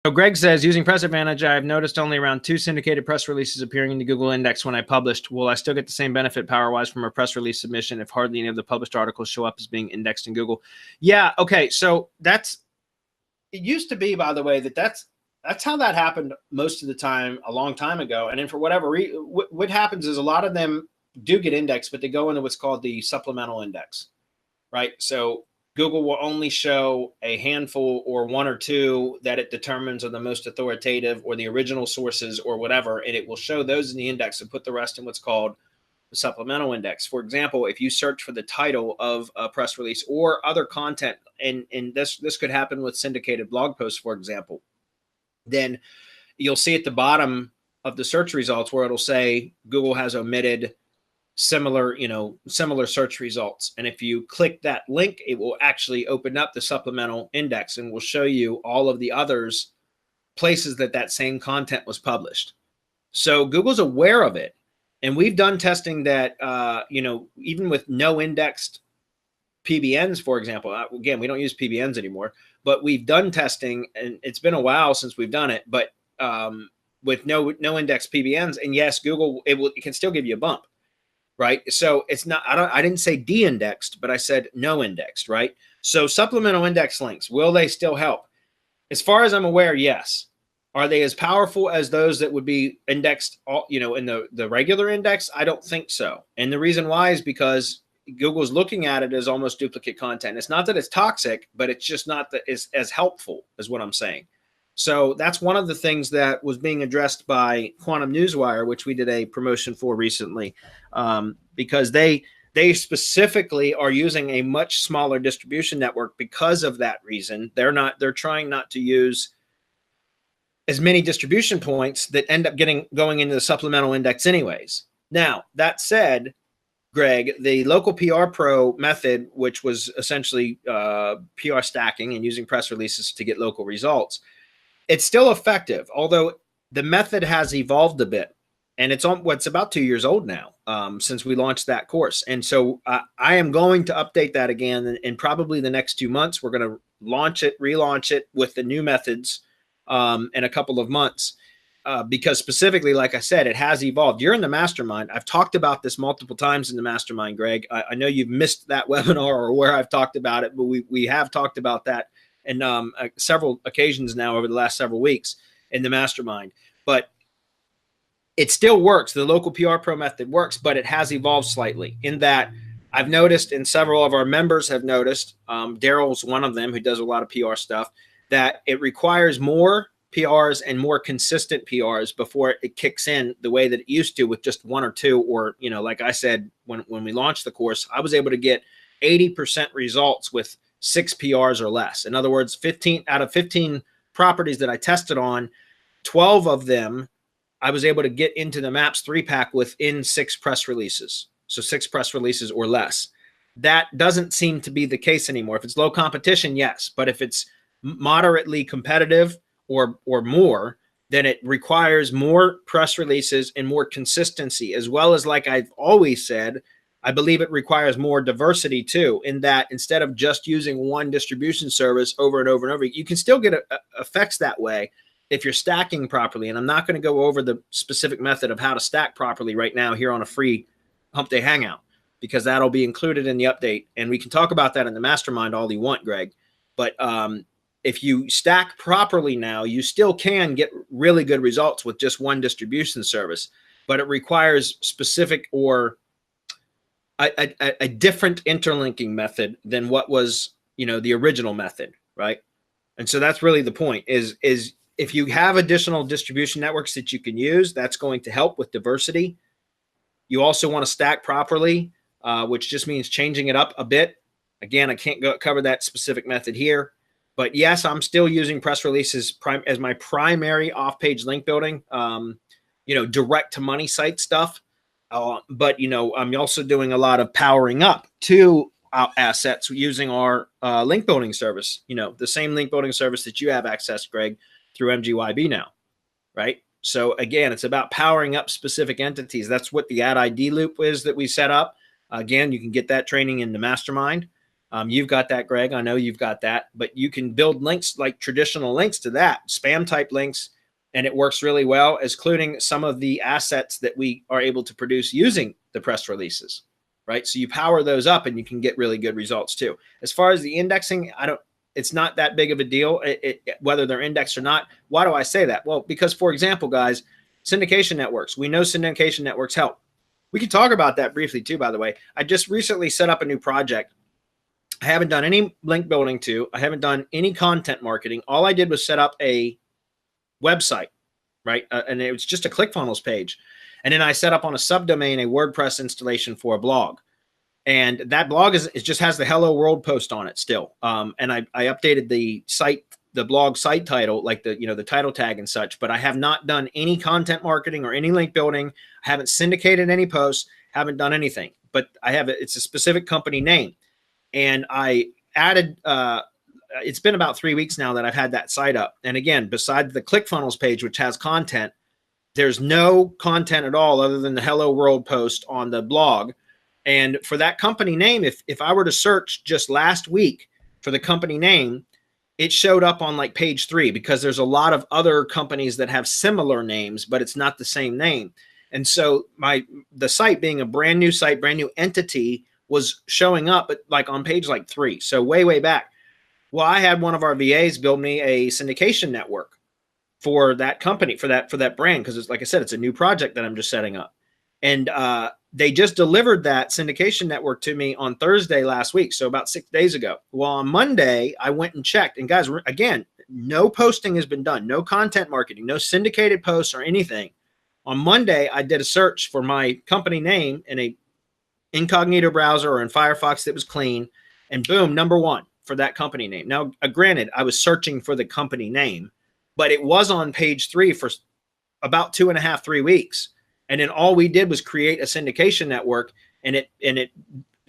So Greg says, using Press Advantage, I've noticed only around 2 syndicated press releases appearing in the Google Index when I published. Will I still get the same benefit power-wise from a press release submission if hardly any of the published articles show up as being indexed in Google? Yeah, okay, so it used to be, by the way, that's how that happened most of the time a long time ago. And then for whatever reason, what happens is a lot of them do get indexed, but they go into what's called the supplemental index, right? So Google will only show a handful or one or two that it determines are the most authoritative or the original sources or whatever, and it will show those in the index and put the rest in what's called the supplemental index. For example, if you search for the title of a press release or other content, and this could happen with syndicated blog posts, for example, then you'll see at the bottom of the search results where it'll say Google has omitted similar search results. And if you click that link, it will actually open up the supplemental index and will show you all of the others places that same content was published. So Google's aware of it. And we've done testing that, even with no indexed PBNs, for example, again, we don't use PBNs anymore, but we've done testing, and it's been a while since we've done it, but with no indexed PBNs, and yes, Google, it can still give you a bump. Right. So it's not, I didn't say de-indexed, but I said no indexed. Right. So supplemental index links, will they still help? As far as I'm aware, yes. Are they as powerful as those that would be indexed, in the regular index? I don't think so. And the reason why is because Google's looking at it as almost duplicate content. It's not that it's toxic, but it's just not that it's as helpful, is what I'm saying. So that's one of the things that was being addressed by Quantum Newswire, which we did a promotion for recently, because they specifically are using a much smaller distribution network because of that reason. They're trying not to use as many distribution points that end up going into the supplemental index anyways. Now, that said, Greg, the local PR Pro method, which was essentially PR stacking and using press releases to get local results, it's still effective, although the method has evolved a bit, and it's about 2 years old now since we launched that course. And so I am going to update that again in probably the next 2 months. We're going to relaunch it with the new methods in a couple of months because specifically, like I said, it has evolved. You're in the mastermind. I've talked about this multiple times in the mastermind, Greg. I know you've missed that webinar or where I've talked about it, but we have talked about that and several occasions now over the last several weeks in the mastermind. But it still works. The local PR Pro method works, but it has evolved slightly in that I've noticed, and several of our members have noticed, Daryl's one of them who does a lot of PR stuff, that it requires more PRs and more consistent PRs before it kicks in the way that it used to with just one or two, or, like I said, when we launched the course, I was able to get 80% results with 6 PRs or less. In other words, 15 out of 15 properties that I tested on, 12 of them, I was able to get into the Maps 3-pack within 6 press releases. So 6 press releases or less. That doesn't seem to be the case anymore. If it's low competition, yes. But if it's moderately competitive or more, then it requires more press releases and more consistency, as well as, like I've always said, I believe it requires more diversity too, in that instead of just using one distribution service over and over and over, you can still get effects that way if you're stacking properly. And I'm not going to go over the specific method of how to stack properly right now here on a free Hump Day Hangout, because that'll be included in the update. And we can talk about that in the mastermind all you want, Greg. But if you stack properly now, you still can get really good results with just one distribution service, but it requires specific or a different interlinking method than what was, the original method, right? And so that's really the point is if you have additional distribution networks that you can use, that's going to help with diversity. You also want to stack properly, which just means changing it up a bit. Again, I can't cover that specific method here, but yes, I'm still using press releases as my primary off-page link building, direct to money site stuff. But, I'm also doing a lot of powering up to assets using our link building service, the same link building service that you have access, Greg, through MGYB now, right? So again, it's about powering up specific entities. That's what the ad ID loop is that we set up. Again, you can get that training in the mastermind. You've got that, Greg. I know you've got that, but you can build links like traditional links to that, spam type links, and it works really well, including some of the assets that we are able to produce using the press releases, right? So you power those up and you can get really good results too. As far as the indexing, it's not that big of a deal whether they're indexed or not. Why do I say that? Well, because, for example, guys, syndication networks, we know syndication networks help. We can talk about that briefly too, by the way. I just recently set up a new project. I haven't done any link building to, I haven't done any content marketing. All I did was set up a website, right? And it was just a ClickFunnels page. And then I set up on a subdomain a WordPress installation for a blog. And that blog it just has the Hello World post on it still. And I updated the site, the blog site title, like the title tag and such, but I have not done any content marketing or any link building. I haven't syndicated any posts, haven't done anything, but it's a specific company name. And I added, it's been about 3 weeks now that I've had that site up. And again, besides the ClickFunnels page, which has content, there's no content at all other than the Hello World post on the blog. And for that company name, if I were to search just last week for the company name, it showed up on like page 3 because there's a lot of other companies that have similar names, but it's not the same name. And so the site being a brand new site, brand new entity, was showing up at like on page like 3. So way back. Well, I had one of our VAs build me a syndication network for that company, for that brand, because it's, like I said, it's a new project that I'm just setting up. And they just delivered that syndication network to me on Thursday last week, so about 6 days ago. Well, on Monday, I went and checked. And guys, again, no posting has been done, no content marketing, no syndicated posts or anything. On Monday, I did a search for my company name in a incognito browser or in Firefox that was clean, and boom, #1 for that company name. Now, granted, I was searching for the company name, but it was on page 3 for about 2.5, 3 weeks. And then all we did was create a syndication network, and it,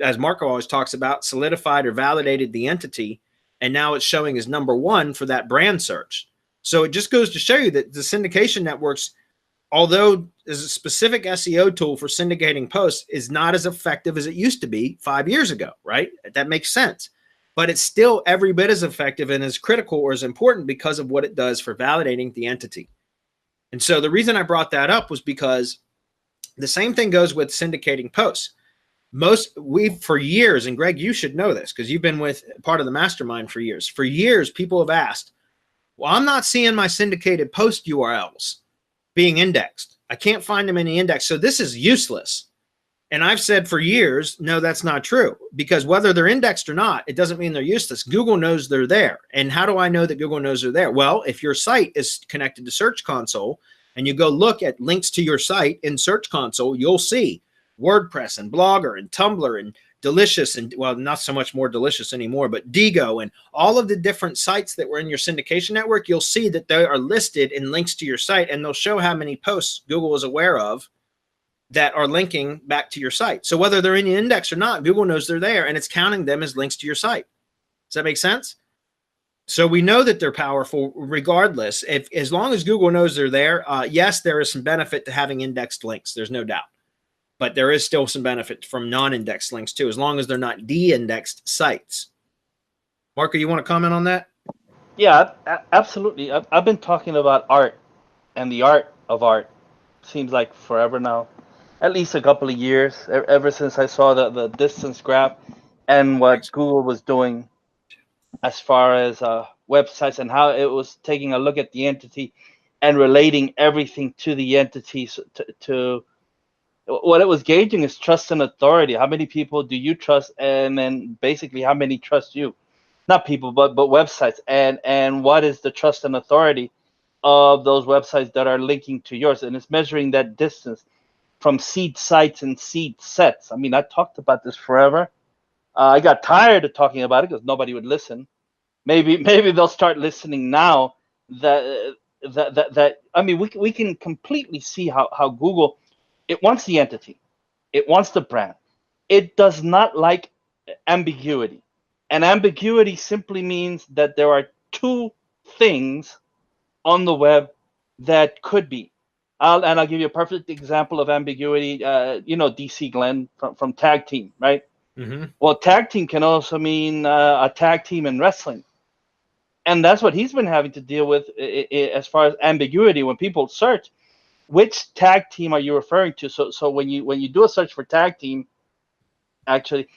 as Marco always talks about, solidified or validated the entity. And now it's showing as #1 for that brand search. So it just goes to show you that the syndication networks, although as a specific SEO tool for syndicating posts, is not as effective as it used to be 5 years ago, right? That makes sense. But it's still every bit as effective and as critical or as important because of what it does for validating the entity. And so the reason I brought that up was because the same thing goes with syndicating posts. For years, and Greg, you should know this because you've been with part of the mastermind for years. For years, people have asked, well, I'm not seeing my syndicated post URLs being indexed. I can't find them in the index. So this is useless. And I've said for years, no, that's not true, because whether they're indexed or not, it doesn't mean they're useless. Google knows they're there. And how do I know that Google knows they're there? Well, if your site is connected to Search Console and you go look at links to your site in Search Console, you'll see WordPress and Blogger and Tumblr and Delicious, and well, not so much more Delicious anymore, but Digo and all of the different sites that were in your syndication network. You'll see that they are listed in links to your site, and they'll show how many posts Google is aware of that are linking back to your site. So whether they're in the index or not, Google knows they're there, and it's counting them as links to your site. Does that make sense? So we know that they're powerful regardless. As long as Google knows they're there, yes, there is some benefit to having indexed links. There's no doubt. But there is still some benefit from non-indexed links too, as long as they're not de-indexed sites. Marco, you want to comment on that? Yeah, absolutely. I've been talking about art, and the art of art seems like forever now. At least a couple of years, ever since I saw the distance graph and what Google was doing as far as websites and how it was taking a look at the entity and relating everything to the entity. To what it was gauging is trust and authority. How many people do you trust, and then basically how many trust you? Not people, but websites. And what is the trust and authority of those websites that are linking to yours? And it's measuring that distance from seed sites and seed sets. I mean, I talked about this forever. I got tired of talking about it because nobody would listen. Maybe they'll start listening now. That I mean, we can completely see how Google, it wants the entity, it wants the brand. It does not like ambiguity, and ambiguity simply means that there are two things on the web that could be. I'll give you a perfect example of ambiguity. DC Glenn from Tag Team, right? Well, tag team can also mean a tag team in wrestling. And that's what he's been having to deal with as far as ambiguity when people search. Which tag team are you referring to? So when you do a search for tag team, actually,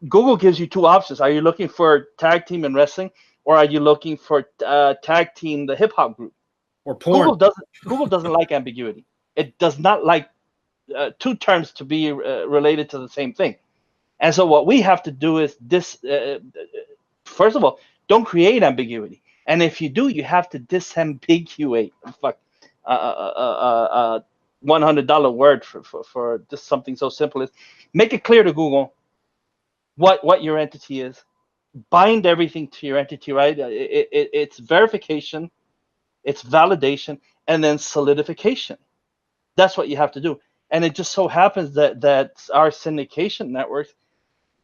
Google gives you two options. Are you looking for tag team in wrestling, or are you looking for tag team the hip hop group? Or porn. Google doesn't like ambiguity. It does not like two terms to be related to the same thing. And so what we have to do is this. First of all, don't create ambiguity. And if you do, you have to disambiguate. Fuck, $100 word for just something so simple as make it clear to Google what your entity is. Bind everything to your entity, right? It's verification, it's validation, and then solidification. That's what you have to do. And it just so happens that our syndication networks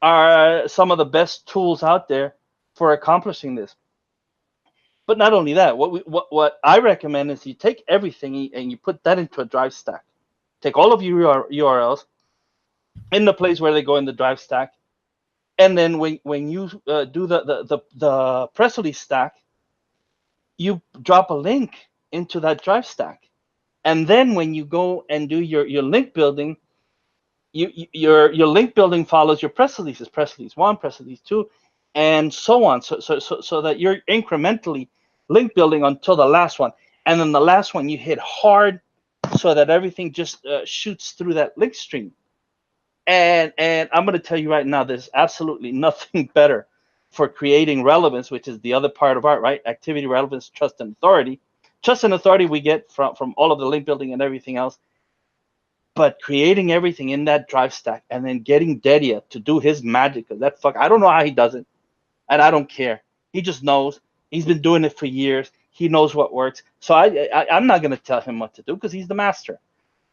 are some of the best tools out there for accomplishing this. But not only that, what I recommend is you take everything and you put that into a drive stack. Take all of your URLs in the place where they go in the drive stack, and then when you do the press release stack, you drop a link into that drive stack, and then when you go and do your link building, your link building follows your press releases, press release 1, press release 2, and so on. So that you're incrementally link building until the last one, and then the last one you hit hard, so that everything just shoots through that link stream. And I'm going to tell you right now, there's absolutely nothing better for creating relevance, which is the other part of art, right? Activity, relevance, trust, and authority. Trust and authority we get from all of the link building and everything else. But creating everything in that drive stack and then getting Dedia to do his magic, because that fuck, I don't know how he does it, and I don't care. He just knows. He's been doing it for years. He knows what works. So I'm not going to tell him what to do because he's the master.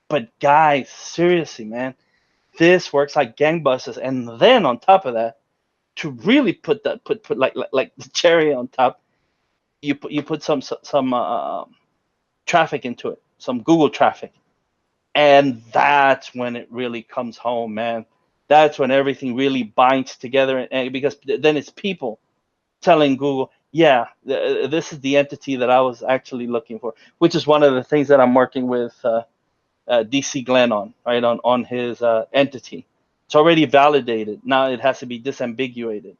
But guys, seriously, man, this works like gangbusters. And then on top of that, to really put like the cherry on top, you put some traffic into it, some Google traffic. And that's when it really comes home, man. That's when everything really binds together, and because then it's people telling Google, yeah, this is the entity that I was actually looking for, which is one of the things that I'm working with DC Glenn on, right, on his entity. It's already validated. Now it has to be disambiguated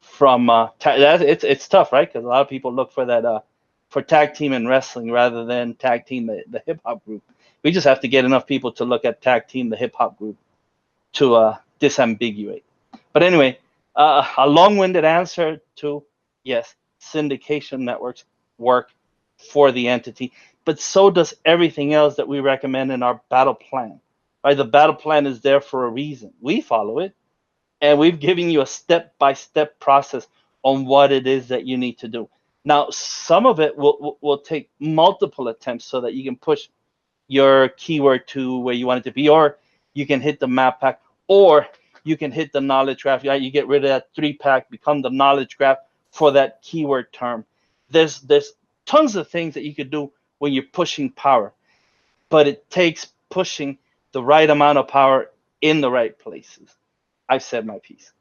from it's tough, right? Because a lot of people look for that for tag team in wrestling rather than tag team the hip hop group. We just have to get enough people to look at tag team the hip hop group to disambiguate. But anyway, a long-winded answer to yes, syndication networks work for the entity, but so does everything else that we recommend in our battle plan. Right? The battle plan is there for a reason. We follow it, and we've given you a step-by-step process on what it is that you need to do. Now, some of it will take multiple attempts so that you can push your keyword to where you want it to be, or you can hit the map pack, or you can hit the knowledge graph. You get rid of that 3-pack, become the knowledge graph for that keyword term. There's tons of things that you could do when you're pushing power, but it takes pushing the right amount of power in the right places. I've said my piece.